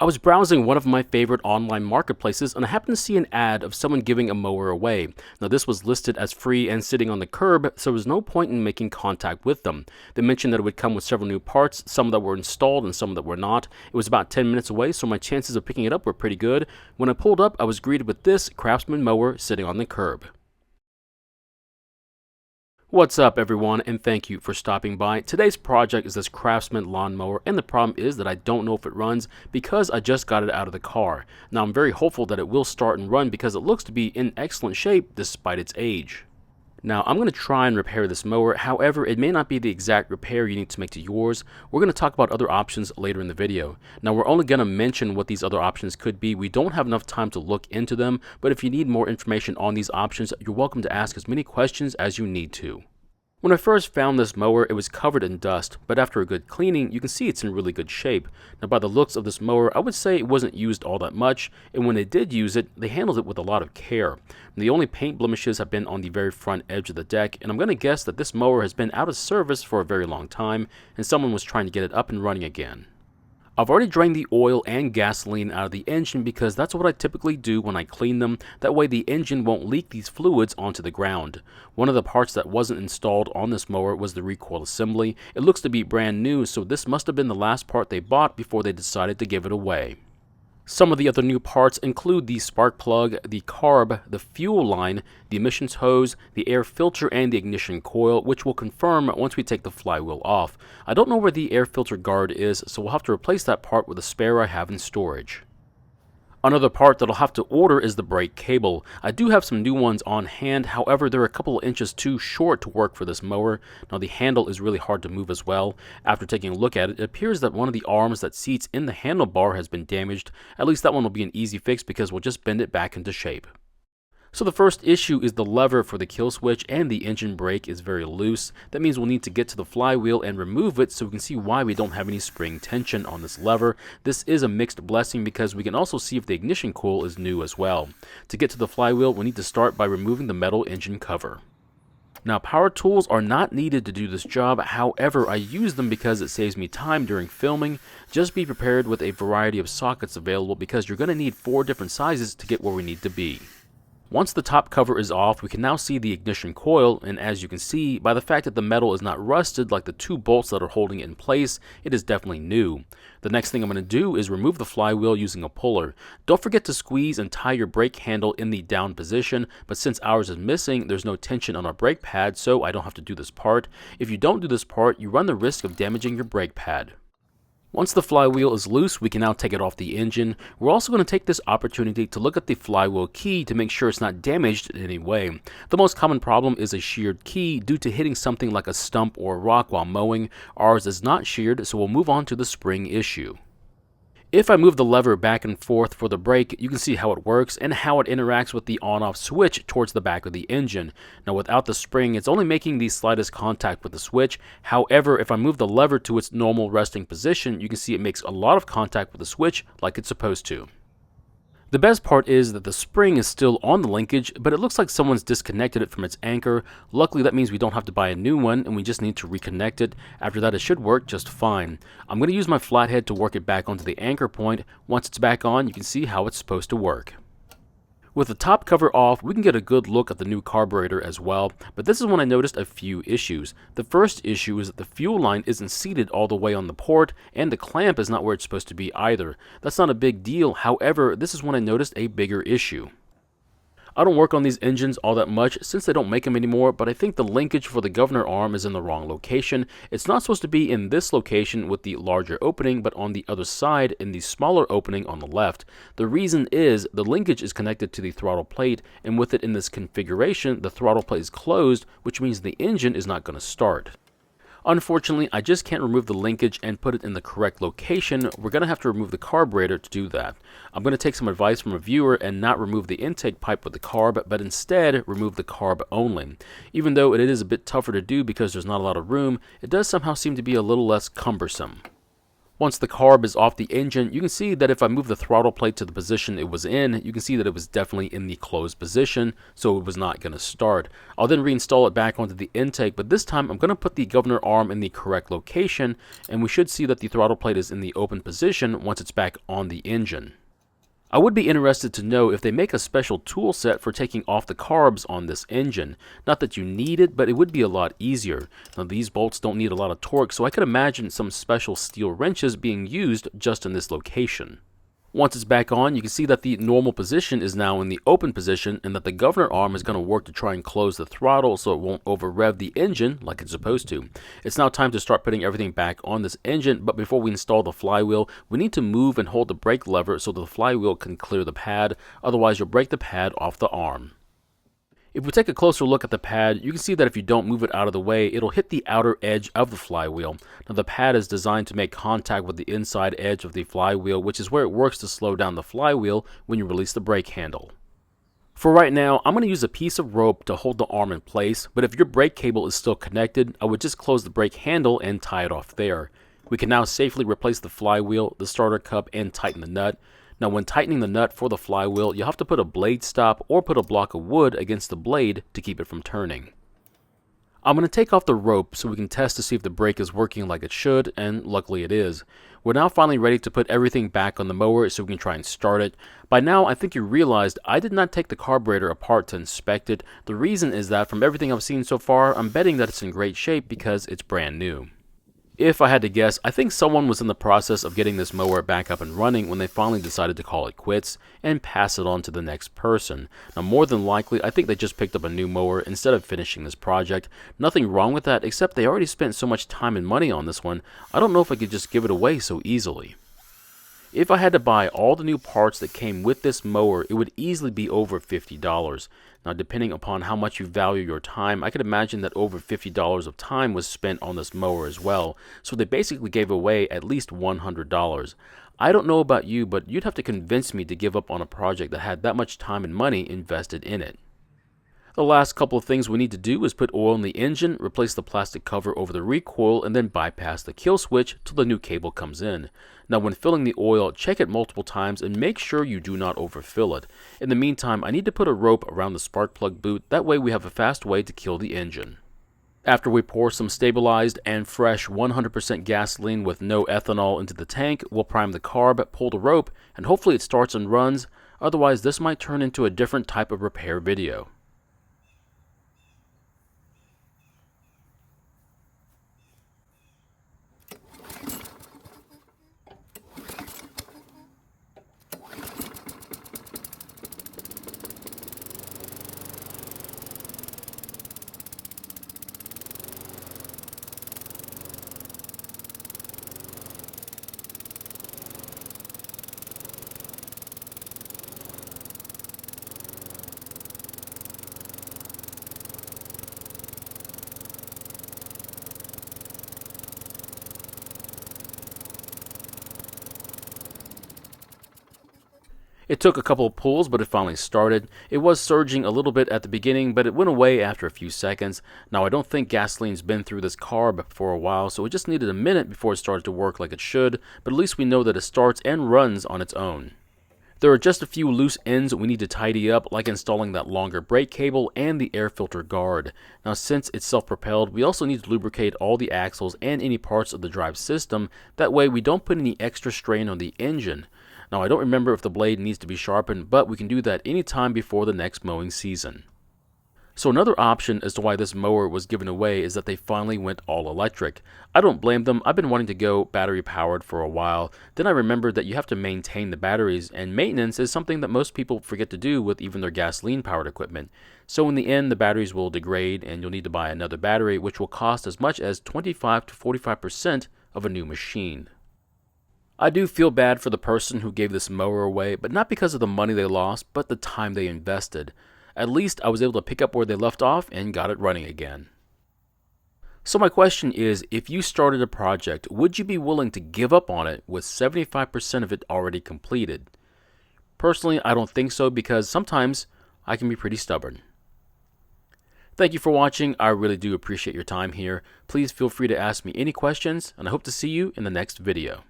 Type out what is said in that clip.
I was browsing one of my favorite online marketplaces and I happened to see an ad of someone giving a mower away. Now this was listed as free and sitting on the curb, so there was no point in making contact with them. They mentioned that it would come with several new parts, some that were installed and some that were not. It was about 10 minutes away, so my chances of picking it up were pretty good. When I pulled up, I was greeted with this Craftsman mower sitting on the curb. What's up everyone, and thank you for stopping by. Today's project is this Craftsman lawnmower, and the problem is that I don't know if it runs because I just got it out of the car. Now I'm very hopeful that it will start and run because it looks to be in excellent shape despite its age. Now I'm going to try and repair this mower, however it may not be the exact repair you need to make to yours. We're going to talk about other options later in the video. Now we're only going to mention what these other options could be. We don't have enough time to look into them, but if you need more information on these options, you're welcome to ask as many questions as you need to. When I first found this mower, it was covered in dust, but after a good cleaning, you can see it's in really good shape. Now by the looks of this mower, I would say it wasn't used all that much, and when they did use it, they handled it with a lot of care. The only paint blemishes have been on the very front edge of the deck, and I'm going to guess that this mower has been out of service for a very long time, and someone was trying to get it up and running again. I've already drained the oil and gasoline out of the engine because that's what I typically do when I clean them. That way the engine won't leak these fluids onto the ground. One of the parts that wasn't installed on this mower was the recoil assembly. It looks to be brand new, so this must have been the last part they bought before they decided to give it away. Some of the other new parts include the spark plug, the carb, the fuel line, the emissions hose, the air filter, and the ignition coil, which we'll confirm once we take the flywheel off. I don't know where the air filter guard is, so we'll have to replace that part with a spare I have in storage. Another part that I'll have to order is the brake cable. I do have some new ones on hand, however they're a couple of inches too short to work for this mower. Now the handle is really hard to move as well. After taking a look at it, it appears that one of the arms that seats in the handlebar has been damaged. At least that one will be an easy fix because we'll just bend it back into shape. So the first issue is the lever for the kill switch, and the engine brake is very loose. That means we'll need to get to the flywheel and remove it so we can see why we don't have any spring tension on this lever. This is a mixed blessing because we can also see if the ignition coil is new as well. To get to the flywheel, we need to start by removing the metal engine cover. Now power tools are not needed to do this job, however I use them because it saves me time during filming. Just be prepared with a variety of sockets available because you're going to need 4 different sizes to get where we need to be. Once the top cover is off, we can now see the ignition coil, and as you can see, by the fact that the metal is not rusted like the 2 bolts that are holding it in place, it is definitely new. The next thing I'm going to do is remove the flywheel using a puller. Don't forget to squeeze and tie your brake handle in the down position, but since ours is missing, there's no tension on our brake pad, so I don't have to do this part. If you don't do this part, you run the risk of damaging your brake pad. Once the flywheel is loose, we can now take it off the engine. We're also going to take this opportunity to look at the flywheel key to make sure it's not damaged in any way. The most common problem is a sheared key due to hitting something like a stump or a rock while mowing. Ours is not sheared, so we'll move on to the spring issue. If I move the lever back and forth for the brake, you can see how it works and how it interacts with the on-off switch towards the back of the engine. Now without the spring, it's only making the slightest contact with the switch. However, if I move the lever to its normal resting position, you can see it makes a lot of contact with the switch like it's supposed to. The best part is that the spring is still on the linkage, but it looks like someone's disconnected it from its anchor. Luckily, that means we don't have to buy a new one, and we just need to reconnect it. After that, it should work just fine. I'm going to use my flathead to work it back onto the anchor point. Once it's back on, you can see how it's supposed to work. With the top cover off, we can get a good look at the new carburetor as well, but this is when I noticed a few issues. The first issue is that the fuel line isn't seated all the way on the port, and the clamp is not where it's supposed to be either. That's not a big deal, however, this is when I noticed a bigger issue. I don't work on these engines all that much since they don't make them anymore, but I think the linkage for the governor arm is in the wrong location. It's not supposed to be in this location with the larger opening, but on the other side in the smaller opening on the left. The reason is the linkage is connected to the throttle plate, and with it in this configuration, the throttle plate is closed, which means the engine is not going to start. Unfortunately, I just can't remove the linkage and put it in the correct location. We're going to have to remove the carburetor to do that. I'm going to take some advice from a viewer and not remove the intake pipe with the carb, but instead remove the carb only. Even though it is a bit tougher to do because there's not a lot of room, it does somehow seem to be a little less cumbersome. Once the carb is off the engine, you can see that if I move the throttle plate to the position it was in, you can see that it was definitely in the closed position, so it was not going to start. I'll then reinstall it back onto the intake, but this time I'm going to put the governor arm in the correct location, and we should see that the throttle plate is in the open position once it's back on the engine. I would be interested to know if they make a special tool set for taking off the carbs on this engine. Not that you need it, but it would be a lot easier. Now, these bolts don't need a lot of torque, so I could imagine some special steel wrenches being used just in this location. Once it's back on, you can see that the normal position is now in the open position and that the governor arm is going to work to try and close the throttle so it won't over rev the engine like it's supposed to. It's now time to start putting everything back on this engine, but before we install the flywheel, we need to move and hold the brake lever so the flywheel can clear the pad, otherwise you'll break the pad off the arm. If we take a closer look at the pad, you can see that if you don't move it out of the way, it'll hit the outer edge of the flywheel. Now, the pad is designed to make contact with the inside edge of the flywheel, which is where it works to slow down the flywheel when you release the brake handle. For right now, I'm going to use a piece of rope to hold the arm in place, but if your brake cable is still connected, I would just close the brake handle and tie it off there. We can now safely replace the flywheel, the starter cup, and tighten the nut. Now, when tightening the nut for the flywheel, you'll have to put a blade stop or put a block of wood against the blade to keep it from turning. I'm going to take off the rope so we can test to see if the brake is working like it should, and luckily it is. We're now finally ready to put everything back on the mower so we can try and start it. By now, I think you realized I did not take the carburetor apart to inspect it. The reason is that from everything I've seen so far, I'm betting that it's in great shape because it's brand new. If I had to guess, I think someone was in the process of getting this mower back up and running when they finally decided to call it quits and pass it on to the next person. Now, more than likely, I think they just picked up a new mower instead of finishing this project. Nothing wrong with that, except they already spent so much time and money on this one, I don't know if I could just give it away so easily. If I had to buy all the new parts that came with this mower, it would easily be over $50. Now, depending upon how much you value your time, I could imagine that over $50 of time was spent on this mower as well, so they basically gave away at least $100. I don't know about you, but you'd have to convince me to give up on a project that had that much time and money invested in it. The last couple of things we need to do is put oil in the engine, replace the plastic cover over the recoil, and then bypass the kill switch till the new cable comes in. Now, when filling the oil, check it multiple times and make sure you do not overfill it. In the meantime, I need to put a rope around the spark plug boot, that way we have a fast way to kill the engine. After we pour some stabilized and fresh 100% gasoline with no ethanol into the tank, we'll prime the carb, pull the rope, and hopefully it starts and runs, otherwise this might turn into a different type of repair video. It took a couple of pulls, but it finally started. It was surging a little bit at the beginning, but it went away after a few seconds. Now, I don't think gasoline's been through this carb for a while, so it just needed a minute before it started to work like it should, but at least we know that it starts and runs on its own. There are just a few loose ends we need to tidy up, like installing that longer brake cable and the air filter guard. Now, since it's self-propelled, we also need to lubricate all the axles and any parts of the drive system. That way we don't put any extra strain on the engine. Now, I don't remember if the blade needs to be sharpened, but we can do that anytime before the next mowing season. So another option as to why this mower was given away is that they finally went all electric. I don't blame them. I've been wanting to go battery powered for a while. Then I remembered that you have to maintain the batteries, and maintenance is something that most people forget to do with even their gasoline powered equipment. So in the end, the batteries will degrade and you'll need to buy another battery, which will cost as much as 25 to 45% of a new machine. I do feel bad for the person who gave this mower away, but not because of the money they lost, but the time they invested. At least I was able to pick up where they left off and got it running again. So my question is, if you started a project, would you be willing to give up on it with 75% of it already completed? Personally, I don't think so because sometimes I can be pretty stubborn. Thank you for watching. I really do appreciate your time here. Please feel free to ask me any questions, and I hope to see you in the next video.